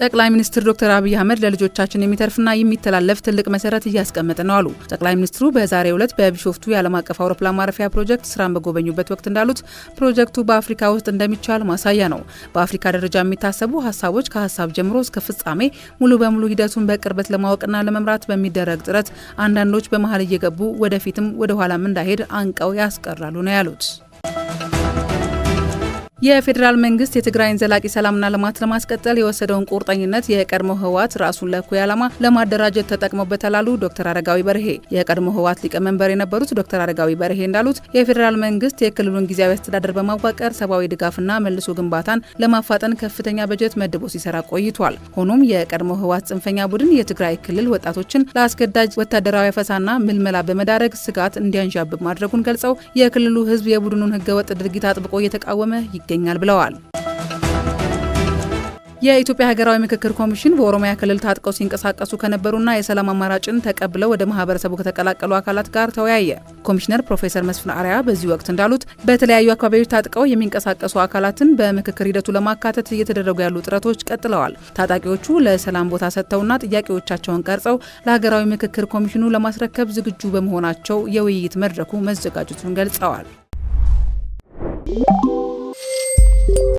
ጠቅላይ ሚኒስትር ዶክተር አብይ አህመድ ለልጆቻችን የሚተርፍና የሚተላለፍ ትልቅ መሰረት እያስቀመጠ ነው አሉ። ጠቅላይ ሚኒስትሩ በዛሬው ዕለት በቢሾፍቱ የዓለም አቀፍ አውሮፕላን ማረፊያ ፕሮጀክት ስራን በጎበኙበት ወቅት እንዳሉት ፕሮጀክቱ በአፍሪካ ውስጥ እንደሚቻል ማሳያ ነው። በአፍሪካ ደረጃ የሚታሰቡ ሀሳቦች ከሀሳብ ጀምሮ እስከ ፍጻሜ ሙሉ በሙሉ ሂደቱን በቅርበት ለማወቅና ለመምራት በሚደረግ ጥረት አንዳንዶች በመሀል እየገቡ ወደፊትም ወደ ኋላም እንዳይሄድ አንቀው ያስቀራሉ ነው ያሉት። የፌዴራል መንግስት የትግራይን ዘላቂ ሰላምና ልማት ለማስቀጠል የወሰደውን ቁርጠኝነት የቀድሞ ህወሓት ራሱን ለእኩይ ዓላማ ለማደራጀት ተጠቅሞበታል አሉ ዶክተር አረጋዊ በርሄ። የቀድሞ ህወሓት ሊቀመንበር የነበሩት ዶክተር አረጋዊ በርሄ እንዳሉት የፌዴራል መንግስት የክልሉን ጊዜያዊ አስተዳደር በማዋቀር ሰብአዊ ድጋፍና መልሶ ግንባታን ለማፋጠን ከፍተኛ በጀት መድቦ ሲሰራ ቆይቷል። ሆኖም የቀድሞ ህወሓት ጽንፈኛ ቡድን የትግራይ ክልል ወጣቶችን ለአስገዳጅ ወታደራዊ አፈሳና ምልመላ በመዳረግ ስጋት እንዲያንዣብብ ማድረጉን ገልጸው የክልሉ ህዝብ የቡድኑን ህገወጥ ድርጊት አጥብቆ እየተቃወመ ይገኛል ብለዋል። የኢትዮጵያ ሀገራዊ ምክክር ኮሚሽን በኦሮሚያ ክልል ታጥቀው ሲንቀሳቀሱ ከነበሩና የሰላም አማራጭን ተቀብለው ወደ ማህበረሰቡ ከተቀላቀሉ አካላት ጋር ተወያየ። ኮሚሽነር ፕሮፌሰር መስፍን አርአያ በዚህ ወቅት እንዳሉት በተለያዩ አካባቢዎች ታጥቀው የሚንቀሳቀሱ አካላትን በምክክር ሂደቱ ለማካተት እየተደረጉ ያሉ ጥረቶች ቀጥለዋል። ታጣቂዎቹ ለሰላም ቦታ ሰጥተውና ጥያቄዎቻቸውን ቀርጸው ለሀገራዊ ምክክር ኮሚሽኑ ለማስረከብ ዝግጁ በመሆናቸው የውይይት መድረኩ መዘጋጀቱን ገልጸዋል።